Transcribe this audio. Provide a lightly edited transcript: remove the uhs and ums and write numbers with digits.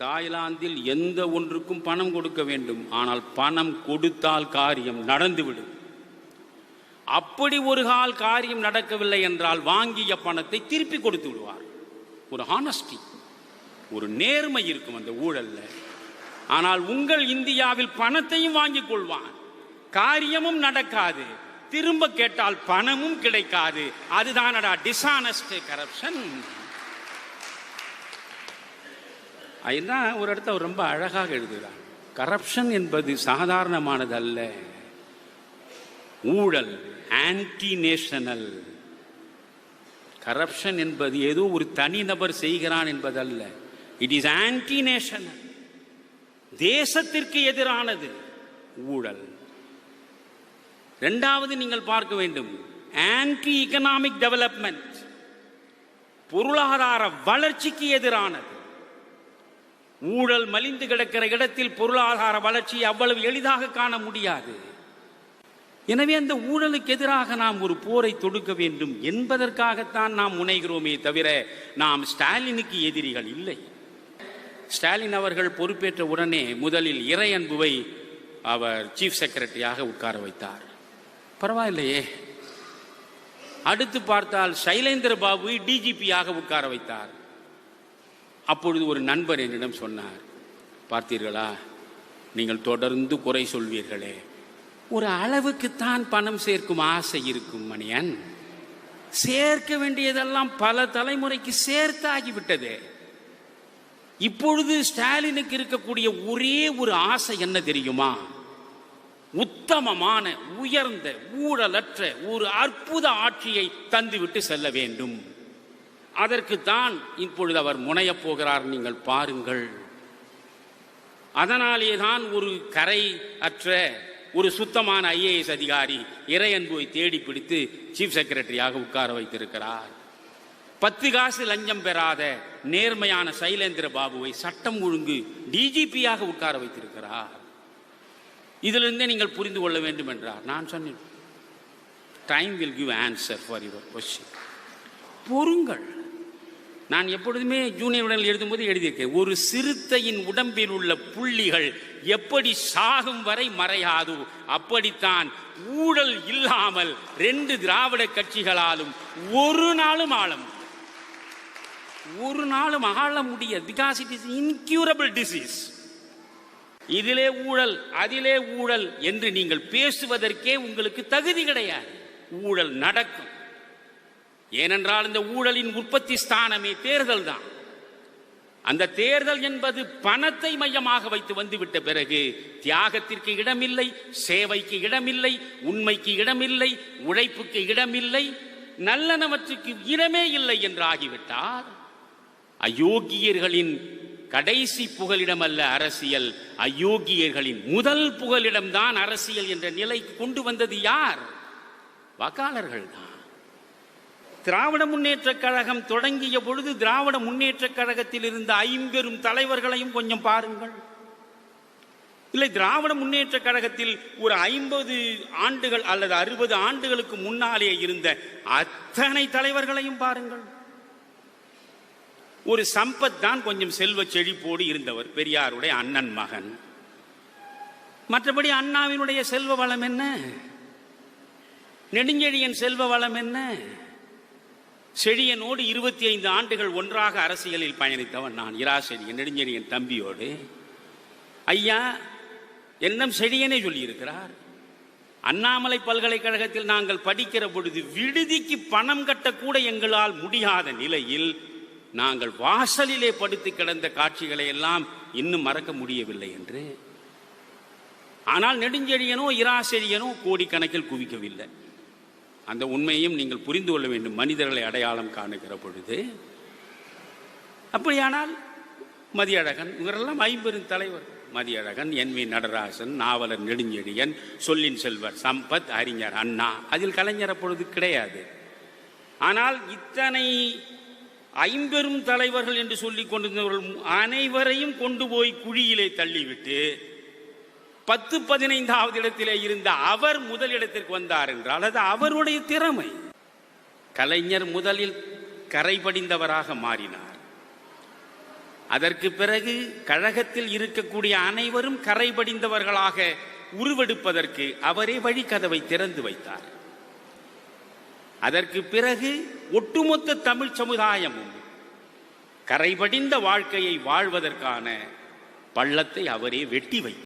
தாய்லாந்தில் எந்த ஒன்றுக்கும் பணம் கொடுக்க வேண்டும், ஆனால் பணம் கொடுத்தால் காரியம் நடந்துவிடும். அப்படி ஒரு காரியம் நடக்கவில்லை என்றால் வாங்கிய பணத்தை திருப்பி கொடுத்து விடுவார். ஒரு ஹானஸ்டி, ஒரு நேர்மை இருக்கும் அந்த ஊழல்ல. ஆனால் உங்கள் இந்தியாவில் பணத்தையும் வாங்கிக் கொள்வான், காரியமும் நடக்காது, திரும்ப கேட்டால் பணமும் கிடைக்காது. அதுதானடா டிஸ்ஆனஸ்ட் கரப்ஷன். அதுதான் ஒரு இடத்த ரொம்ப அழகாக எழுதுகிறான். கரப்ஷன் என்பது சாதாரணமானது அல்ல. ஊழல் ஆன்டி நேஷனல். கரப்ஷன் என்பது ஏதோ ஒரு தனிநபர் செய்கிறான் என்பதல்ல. It is anti national. தேசத்திற்கு எதிரானது ஊழல். இரண்டாவது நீங்கள் பார்க்க வேண்டும், ஆன்டி எகனாமிக் டெவலப்மெண்ட், பொருளாதார வளர்ச்சிக்கு எதிரானது. ஊழல் மலிந்து கிடக்கிற இடத்தில் பொருளாதார வளர்ச்சியை அவ்வளவு எளிதாக காண முடியாது. எனவே அந்த ஊழலுக்கு எதிராக நாம் ஒரு போரை தொடுக்க வேண்டும் என்பதற்காகத்தான் நாம் முனைகிறோமே தவிர நாம் ஸ்டாலினுக்கு எதிரிகள் இல்லை. ஸ்டாலின் அவர்கள் பொறுப்பேற்ற உடனே முதலில் இறையன்புவை அவர் சீஃப் செக்ரட்டரியாக உட்கார வைத்தார். பரவாயில்லையே. அடுத்து பார்த்தால் சைலேந்திர பாபுவை டிஜிபியாக உட்கார வைத்தார். அப்பொழுது ஒரு நண்பர் என்னிடம் சொன்னார், பார்த்தீர்களா, நீங்கள் தொடர்ந்து குறை சொல்வீர்களே, ஒரு அளவுக்குத்தான் பணம் சேர்க்கும் ஆசை இருக்கும் மணியன். சேர்க்க வேண்டியதெல்லாம் பல தலைமுறைக்கு சேர்த்தாகிவிட்டது. இப்பொழுது ஸ்டாலினுக்கு இருக்கக்கூடிய ஒரே ஒரு ஆசை என்ன தெரியுமா? உத்தமமான, உயர்ந்த, ஊழலற்ற ஒரு அற்புத ஆட்சியை தந்துவிட்டு செல்ல வேண்டும். அதற்குத்தான் இப்பொழுது அவர் முனையப் போகிறார். நீங்கள் பாருங்கள். அதனாலேதான் ஒரு கரை அற்ற ஒரு சுத்தமான ஐஏஎஸ் அதிகாரி இறையன்புவை தேடி பிடித்து சீஃப் செக்ரட்டரியாக உட்கார வைத்திருக்கிறார். 10 காசு லஞ்சம் பெறாத நேர்மையான சைலேந்திர பாபுவை சட்டம் ஒழுங்கு டிஜிபியாக உட்கார வைத்திருக்கிறார். இதிலிருந்தே நீங்கள் புரிந்து கொள்ள வேண்டும் என்றார். நான் சொன்னேன், time will give answer for your question. பொறுங்கள். நான் எப்பொழுதுமே ஜூனியர் உடல் எழுதும்போது எழுதியிருக்கேன், ஒரு சிறுத்தையின் உடம்பில் உள்ள புள்ளிகள் எப்படி சாகும் வரை மறையாதோ அப்படித்தான் ஊழல் இல்லாமல் 2 திராவிட கட்சிகளாலும் ஒரு நாளும் ஆள முடியாது. Because it is incurable disease. இதிலே ஊழல் அதிலே ஊழல் என்று நீங்கள் பேசுவதற்கே உங்களுக்கு தகுதி கிடையாது. ஊழல் நடக்கும். ஏனென்றால் இந்த ஊழலின் உற்பத்தி ஸ்தானமே தேர்தல் தான். அந்த தேர்தல் என்பது பணத்தை மையமாக வைத்து வந்துவிட்ட பிறகு தியாகத்திற்கு இடமில்லை, சேவைக்கு இடமில்லை, உண்மைக்கு இடமில்லை, உழைப்புக்கு இடமில்லை, நல்லனவற்றுக்கு இடமே இல்லை என்று ஆகிவிட்டார். அயோக்கியர்களின் கடைசி புகலிடம் அல்ல அரசியல், அயோக்கியர்களின் முதல் புகலிடம்தான் அரசியல் என்ற நிலைக்கு கொண்டு வந்தது யார்? வாக்காளர்கள் தான். திராவிட முன்னேற்ற கழகம் தொடங்கிய பொழுது திராவிட முன்னேற்ற கழகத்தில் இருந்த 50 தலைவர்களையும் கொஞ்சம் பாருங்கள். இல்லை, திராவிட முன்னேற்ற கழகத்தில் ஒரு 50 ஆண்டுகள் அல்லது 60 ஆண்டுகளுக்கு முன்னாலே இருந்த அத்தனை தலைவர்களையும் பாருங்கள். ஒரு சம்பத் தான் கொஞ்சம் செல்வ செழிப்போடு இருந்தவர், பெரியாருடைய அண்ணன் மகன். மற்றபடி அண்ணாவினுடைய செல்வ வளம் என்ன? நெடுஞ்செழியன் செல்வ வளம் என்ன? செழியனோடு 25 ஆண்டுகள் ஒன்றாக அரசியலில் பயணித்தவன் நான். இரா செழியன், நெடுஞ்செழியன் தம்பியோடு. ஐயா என்னும் செழியனே சொல்லியிருக்கிறார். அண்ணாமலை பல்கலைக்கழகத்தில் நாங்கள் படிக்கிற பொழுது விடுதிக்கு பணம் கட்டக்கூட எங்களால் முடியாத நிலையில் நாங்கள் வாசலிலே படுத்து கிடந்த காட்சிகளை எல்லாம் இன்னும் மறக்க முடியவில்லை என்று. ஆனால் நெடுஞ்செழியனோ இரா செழியனோ கோடிக்கணக்கில் குவிக்கவில்லை. அந்த உண்மையையும் நீங்கள் புரிந்து கொள்ள வேண்டும் மனிதர்களை அடையாளம் காணுகிற பொழுது. அப்படியானால் மதியழகன், இவரெல்லாம் 50 தலைவர். மதியழகன், என்.வி. நடராசன், நாவலர் நெடுஞ்செழியன், சொல்லின் செல்வர் சம்பத், அறிஞர் அண்ணா. அதில் கலைஞர் அப்பொழுது கிடையாது. ஆனால் இத்தனை 50 தலைவர்கள் என்று சொல்லிக் கொண்டிருந்தவர்கள் அனைவரையும் கொண்டு போய் குழியிலே தள்ளிவிட்டு 10-15வது இடத்திலே இருந்த அவர் முதலிடத்திற்கு வந்தார் என்றால் அது அவருடைய திறமை. கலைஞர் முதலில் கரை படிந்தவராக மாறினார். அதற்கு பிறகு கழகத்தில் இருக்கக்கூடிய அனைவரும் கரைபடிந்தவர்களாக உருவெடுப்பதற்கு அவரே வழிக்கதவை திறந்து வைத்தார். அதற்கு பிறகு ஒட்டுமொத்த தமிழ் சமுதாயமும் கரைபடிந்த வாழ்க்கையை வாழ்வதற்கான பள்ளத்தை அவரே வெட்டி வைத்தார்.